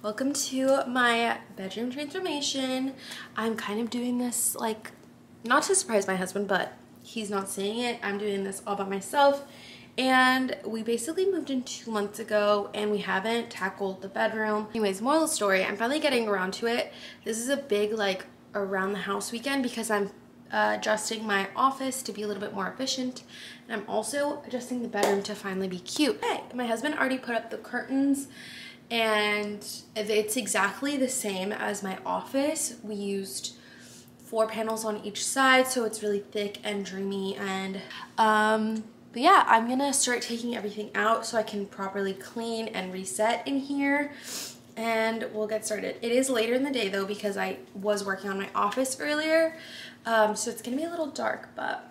Welcome to my bedroom transformation. I'm kind of doing this like, not to surprise my husband, but he's not seeing it. I'm doing this all by myself. And we basically moved in 2 months ago and we haven't tackled the bedroom. Anyways, moral of the story, I'm finally getting around to it. This is a big like around the house weekend because I'm adjusting my office to be a little bit more efficient. And I'm also adjusting the bedroom to finally be cute. Hey, my husband already put up the curtains and it's exactly the same as my office. We used 4 panels on each side, so it's really thick and dreamy. And but yeah, I'm gonna start taking everything out so I can properly clean and reset in here, and we'll get started. It is later in the day though because I was working on my office earlier, so it's gonna be a little dark, but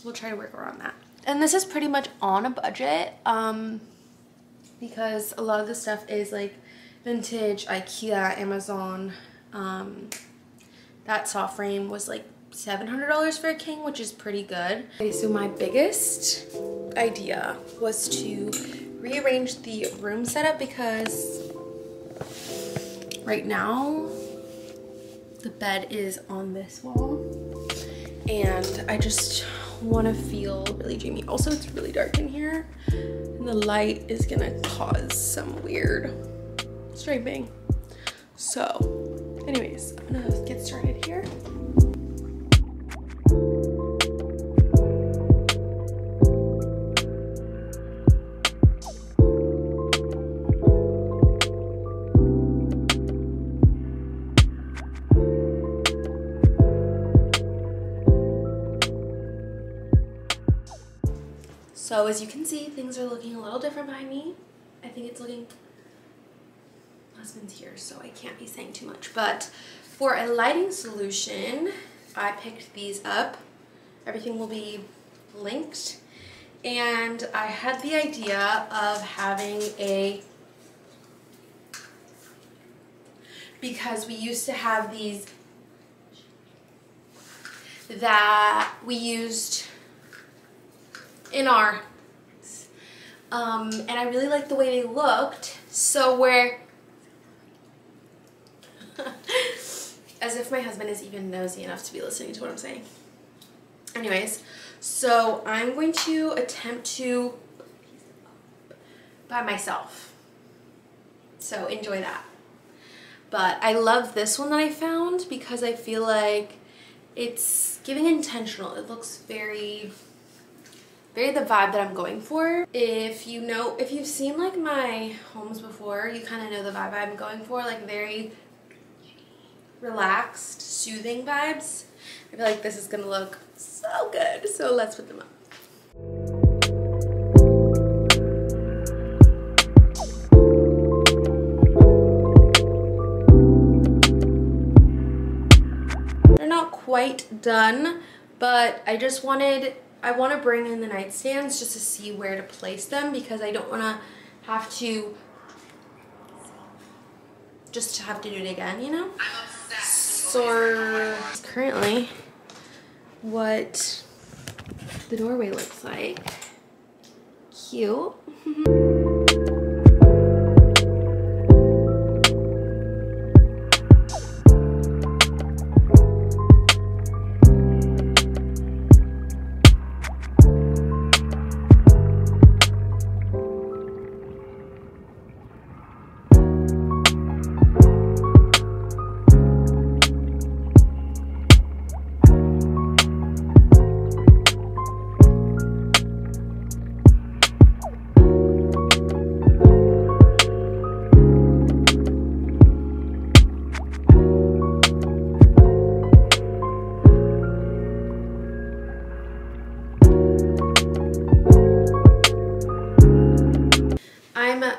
we'll try to work around that. And this is pretty much on a budget because a lot of the stuff is like vintage, Ikea, Amazon. That saw frame was like $700 for a king, which is pretty good. Okay, so my biggest idea was to rearrange the room setup because right now the bed is on this wall and I just want to feel really dreamy. Also, it's really dark in here and the light is gonna cause some weird striping. So anyways, I'm gonna get started here. So as you can see, things are looking a little different behind me. I think it's looking, husband's here, so I can't be saying too much. But for a lighting solution, I picked these up. Everything will be linked. And I had the idea of having because we used to have these that we used in our and I really liked the way they looked, so we're as if my husband is even nosy enough to be listening to what I'm saying. Anyways, so I'm going to attempt to by myself, so enjoy that. But I love this one that I found because I feel like it's giving intentional. It looks very the vibe that I'm going for. If you've seen like my homes before, you kind of know the vibe I'm going for, like very relaxed, soothing vibes. I feel like this is gonna look so good, so let's put them up. They're not quite done, but I want to bring in the nightstands just to see where to place them because I don't want to have to do it again, you know? So currently what the doorway looks like. Cute.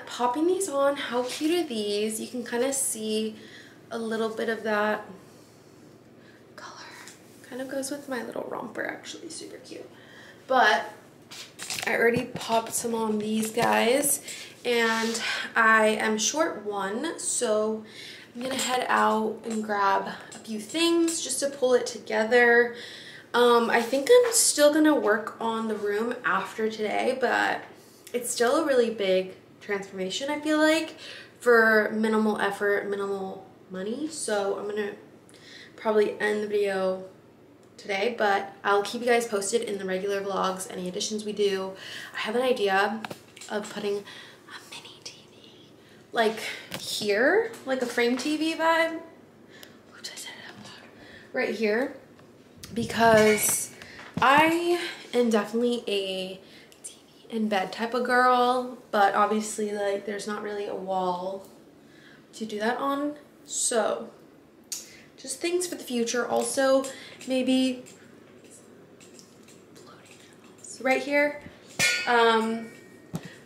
Popping these on. How cute are these? You can kind of see a little bit of that color. Kind of goes with my little romper, actually. Super cute. But I already popped some on these guys and I am short one, so I'm gonna head out and grab a few things just to pull it together. I think I'm still gonna work on the room after today, but it's still a really big transformation, I feel like, for minimal effort, minimal money. So I'm gonna probably end the video today, but I'll keep you guys posted in the regular vlogs, any additions we do. I have an idea of putting a mini TV like here, like a frame TV vibe. Oops, I set it up right here, because I am definitely a TV in bed type of girl, but obviously like there's not really a wall to do that on. So just things for the future. Also maybe right here.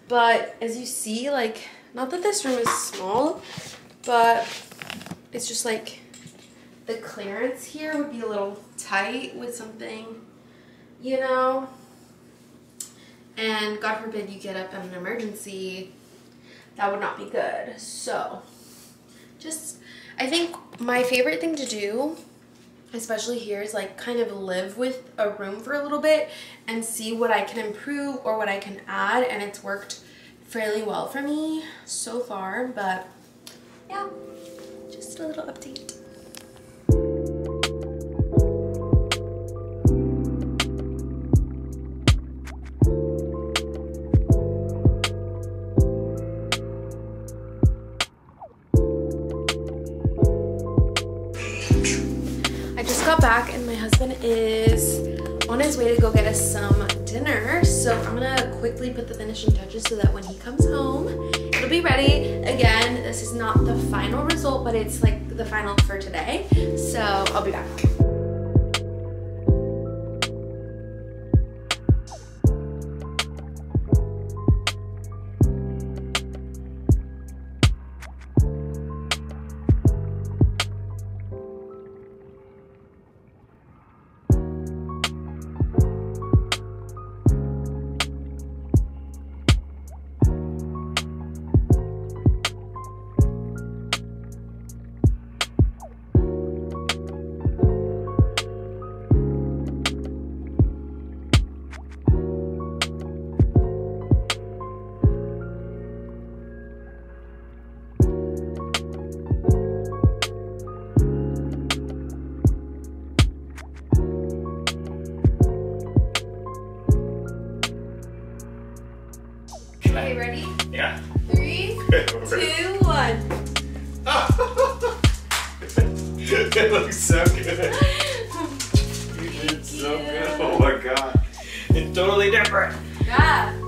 But as you see, like, not that this room is small, but it's just like the clearance here would be a little tight with something, you know, and God forbid you get up in an emergency, that would not be good. So just, I think my favorite thing to do, especially here, is like kind of live with a room for a little bit and see what I can improve or what I can add, and it's worked fairly well for me so far. But yeah, just a little update. Got back and my husband is on his way to go get us some dinner, so I'm gonna quickly put the finishing touches so that when he comes home it'll be ready. Again, this is not the final result, but it's like the final for today, so I'll be back. Okay, ready? Yeah. 3, 2, 1. It looks so good. You did so good. Oh my god. It's totally different. Yeah. You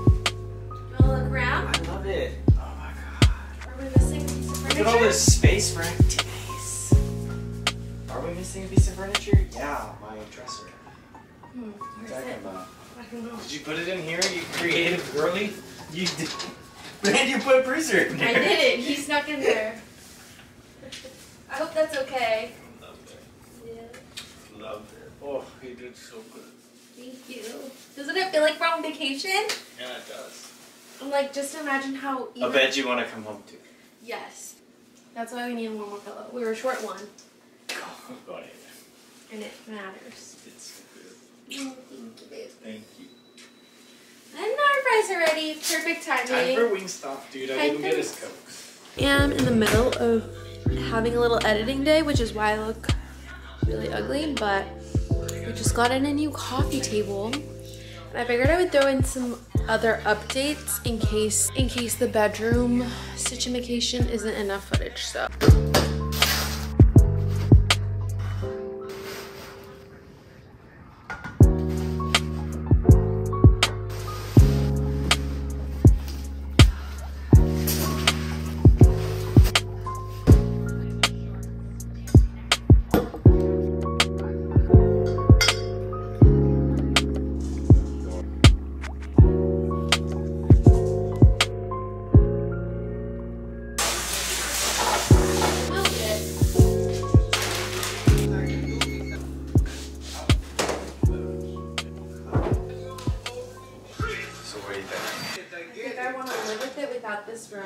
wanna look around? I love it. Oh my god. Are we missing a piece of furniture? Look at all this space for activities. Are we missing a piece of furniture? Yeah, my dresser. Where's Talking it? about. I don't know. Did you put it in here, you creative girly? You did. Man, you put Bruiser in there. I did it. He snuck in there. I hope that's okay. Loved it. Yeah. Loved it. Oh, he did so good. Thank you. Doesn't it feel like we're on vacation? Yeah, it does. I'm like, just imagine how. A bed you want to come home to. Yes. That's why we need one more pillow. We were short one. Oh, got it. And it matters. It's so good. Oh, thank you, babe. Thank you. And our fries are ready. Perfect timing. Time for Wingstop, dude. I didn't get his Coke. I am in the middle of having a little editing day, which is why I look really ugly, but we just got in a new coffee table. And I figured I would throw in some other updates in case the bedroom situation isn't enough footage. So this rug,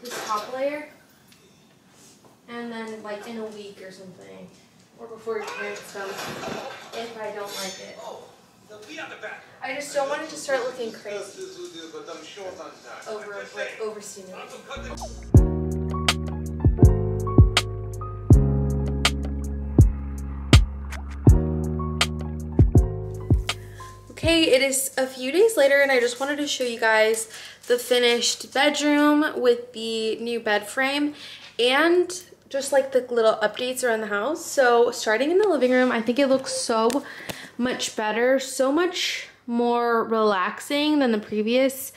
this top layer, and then like in a week or something, or before your parents come, if I don't like it. I just don't want it to start looking crazy overstimulating. Hey, it is a few days later and I just wanted to show you guys the finished bedroom with the new bed frame and just like the little updates around the house. So starting in the living room, I think it looks so much better, so much more relaxing than the previous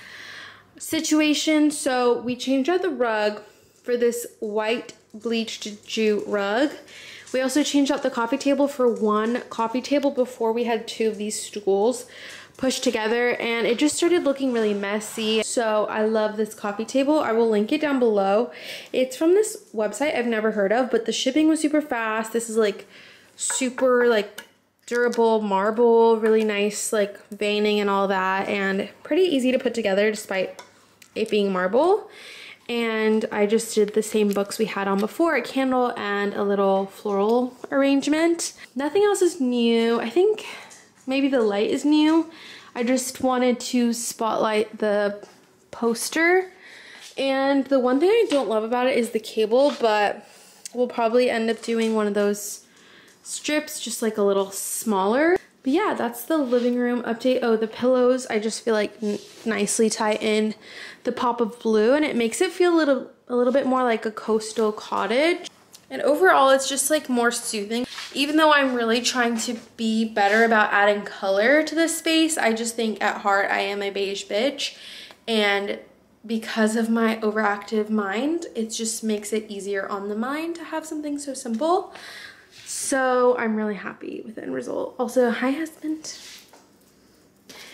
situation. So we changed out the rug for this white bleached jute rug. We also changed out the coffee table for one coffee table. Before we had two of these stools pushed together and it just started looking really messy. So I love this coffee table. I will link it down below. It's from this website I've never heard of, but the shipping was super fast. This is like super like durable marble, really nice like veining and all that, and pretty easy to put together despite it being marble. And I just did the same books we had on before, a candle and a little floral arrangement. Nothing else is new. I think maybe the light is new. I just wanted to spotlight the poster. And the one thing I don't love about it is the cable, but we'll probably end up doing one of those strips, just like a little smaller. But yeah, that's the living room update. Oh, the pillows, I just feel like nicely tie in the pop of blue and it makes it feel a little bit more like a coastal cottage. And overall, it's just like more soothing. Even though I'm really trying to be better about adding color to this space, I just think at heart I am a beige bitch. And because of my overactive mind, it just makes it easier on the mind to have something so simple. So I'm really happy with the end result. Also, hi husband.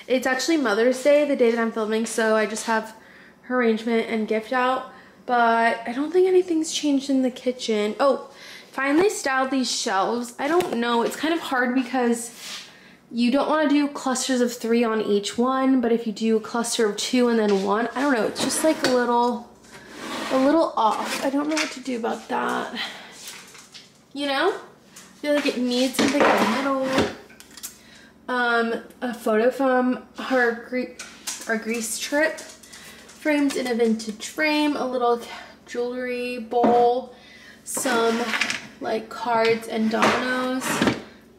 It's actually Mother's Day, the day that I'm filming, so I just have her arrangement and gift out, but I don't think anything's changed in the kitchen. Oh, finally styled these shelves. I don't know, it's kind of hard because you don't want to do clusters of 3 on each one, but if you do a cluster of 2 and then 1, I don't know, it's just like a little off. I don't know what to do about that. You know? I feel like it needs something in the middle. A photo from our Greece trip, framed in a vintage frame, a little jewelry bowl, some like cards and dominoes,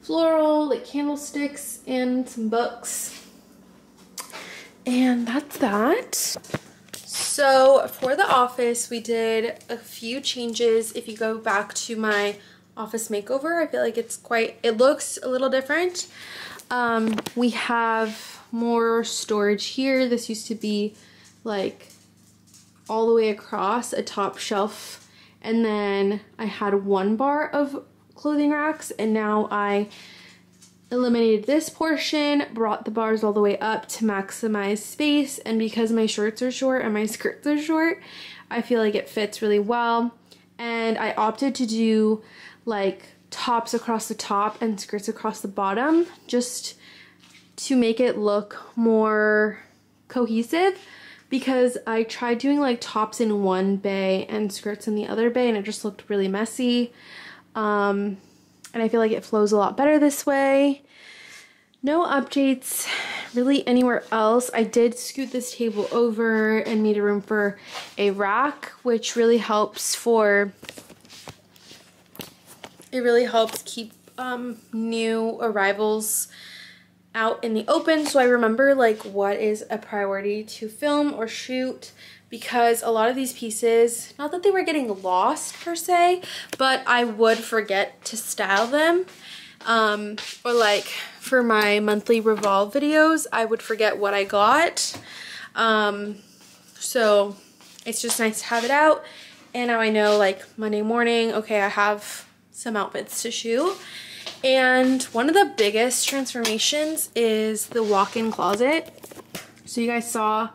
floral, like candlesticks, and some books. And that's that. So for the office, we did a few changes. If you go back to my office makeover, I feel like it looks a little different. We have more storage here. This used to be like all the way across a top shelf, and then I had one bar of clothing racks, and now I eliminated this portion, brought the bars all the way up to maximize space. And because my shorts are short and my skirts are short, I feel like it fits really well. And I opted to do like tops across the top and skirts across the bottom, just to make it look more cohesive, because I tried doing like tops in one bay and skirts in the other bay and it just looked really messy. And I feel like it flows a lot better this way. No updates really anywhere else. I did scoot this table over and made a room for a rack, which really helps keep new arrivals out in the open, so I remember like what is a priority to film or shoot, because a lot of these pieces, not that they were getting lost per se, but I would forget to style them. Or like for my monthly revolve videos, I would forget what I got. So it's just nice to have it out. And now I know like Monday morning, okay, I have some outfits to shoot. And one of the biggest transformations is the walk-in closet. So you guys saw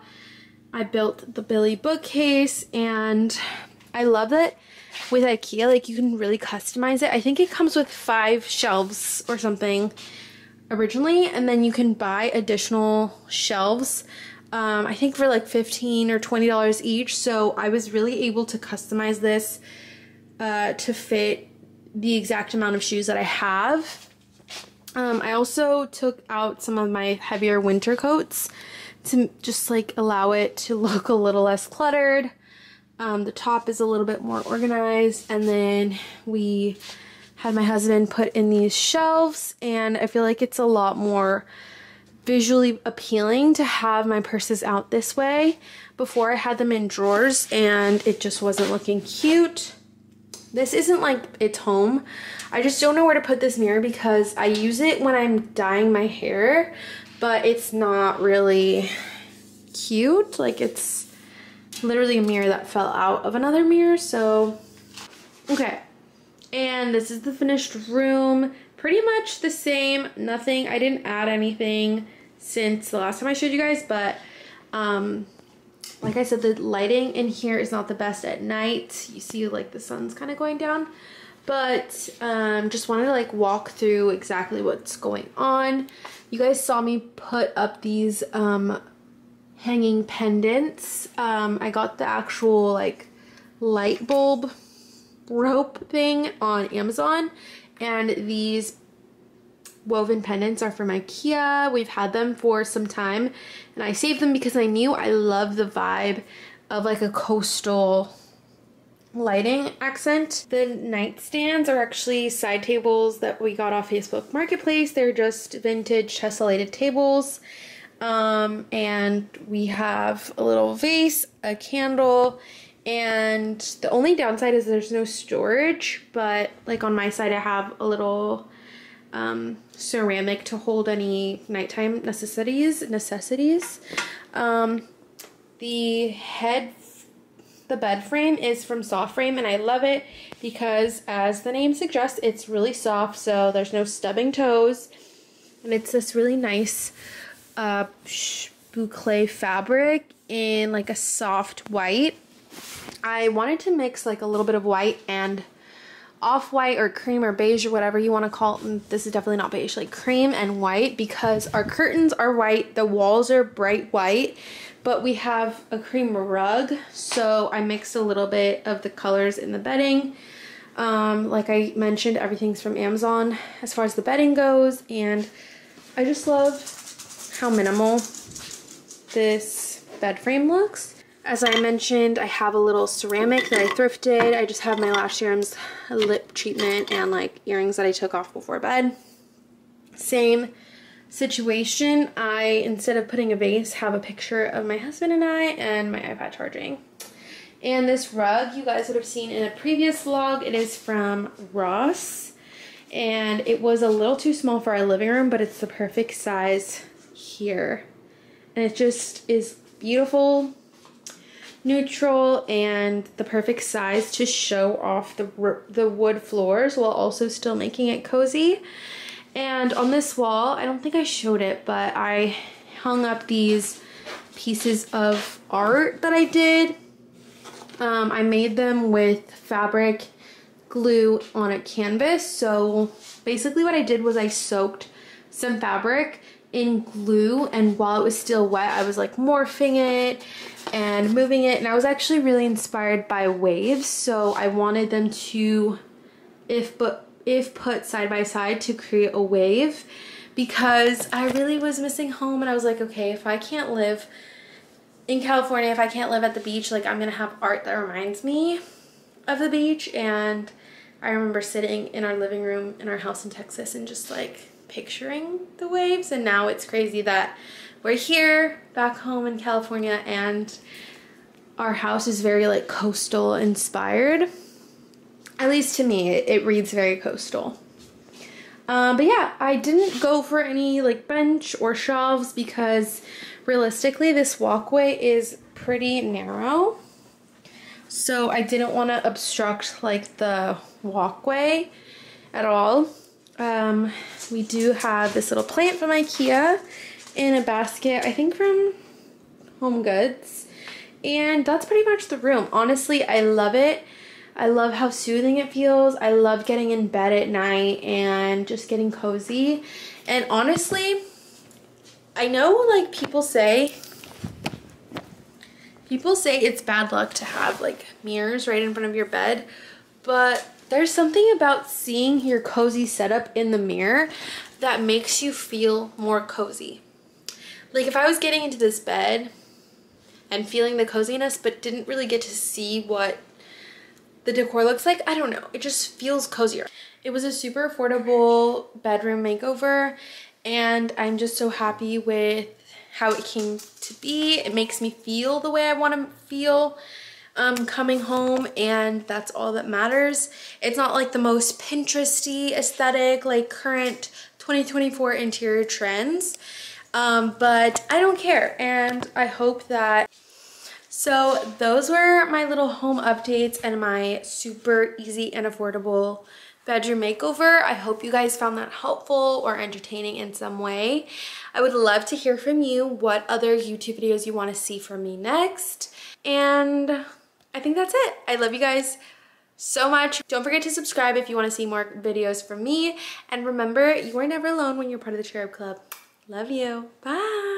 I built the Billy bookcase, and I love that with Ikea, like you can really customize it. I think it comes with 5 shelves or something originally, and then you can buy additional shelves, I think for like $15 or $20 each. So I was really able to customize this to fit the exact amount of shoes that I have. I also took out some of my heavier winter coats to just like allow it to look a little less cluttered. The top is a little bit more organized, and then we had my husband put in these shelves, and I feel like it's a lot more visually appealing to have my purses out this way. Before I had them in drawers and it just wasn't looking cute. This isn't like it's home. I just don't know where to put this mirror because I use it when I'm dyeing my hair, but it's not really cute. Like, it's literally a mirror that fell out of another mirror. So okay, and this is the finished room. Pretty much the same, nothing. I didn't add anything since the last time I showed you guys, but like I said, the lighting in here is not the best at night. You see like the sun's kind of going down, but just wanted to like walk through exactly what's going on. You guys saw me put up these hanging pendants. I got the actual like light bulb rope thing on Amazon, and these woven pendants are from Ikea. We've had them for some time and I saved them because I knew I love the vibe of like a coastal lighting accent. The nightstands are actually side tables that we got off Facebook Marketplace. They're just vintage tessellated tables. And we have a little vase, a candle, and the only downside is there's no storage, but like on my side I have a little ceramic to hold any nighttime necessities. The bed frame is from Soft Frame, and I love it because, as the name suggests, it's really soft, so there's no stubbing toes, and it's this really nice boucle fabric in like a soft white. I wanted to mix like a little bit of white and off-white or cream or beige or whatever you want to call it. And this is definitely not beige, like cream and white, because our curtains are white, the walls are bright white, but we have a cream rug, so I mixed a little bit of the colors in the bedding. Like I mentioned, everything's from Amazon as far as the bedding goes, and I just love how minimal this bed frame looks. As I mentioned, I have a little ceramic that I thrifted. I just have my lash serums, a lip treatment, and like earrings that I took off before bed. Same situation. I, instead of putting a vase, have a picture of my husband and I and my iPad charging. And this rug you guys would have seen in a previous vlog. It is from Ross, and it was a little too small for our living room, but it's the perfect size here. And it just is beautiful, neutral, and the perfect size to show off the wood floors while also still making it cozy. And on this wall, I don't think I showed it, but I hung up these pieces of art that I did. I made them with fabric glue on a canvas. So basically what I did was I soaked some fabric in glue, and while it was still wet, I was like morphing it and moving it, and I was actually really inspired by waves, so I wanted them to, if put side by side, to create a wave, because I really was missing home, and I was like, okay, if I can't live in California, if I can't live at the beach, like I'm gonna have art that reminds me of the beach. And I remember sitting in our living room in our house in Texas and just like picturing the waves, and now it's crazy that we're here back home in California and our house is very like coastal inspired. At least to me, it reads very coastal. But yeah, I didn't go for any like bench or shelves because realistically this walkway is pretty narrow. So I didn't want to obstruct like the walkway at all. We do have this little plant from Ikea in a basket, I think from Home Goods. And that's pretty much the room. Honestly, I love it. I love how soothing it feels. I love getting in bed at night and just getting cozy. And honestly, I know like people say it's bad luck to have like mirrors right in front of your bed, but there's something about seeing your cozy setup in the mirror that makes you feel more cozy. Like if I was getting into this bed and feeling the coziness but didn't really get to see what the decor looks like, I don't know, it just feels cozier. It was a super affordable bedroom makeover, and I'm just so happy with how it came to be. It makes me feel the way I want to feel coming home, and that's all that matters. It's not like the most Pinteresty aesthetic, like current 2024 interior trends, but I don't care, and I hope that. So those were my little home updates and my super easy and affordable bedroom makeover. I hope you guys found that helpful or entertaining in some way. I would love to hear from you what other YouTube videos you want to see from me next. And I think that's it. I love you guys so much. Don't forget to subscribe if you want to see more videos from me. And remember, you are never alone when you're part of the Cherub Club. Love you. Bye.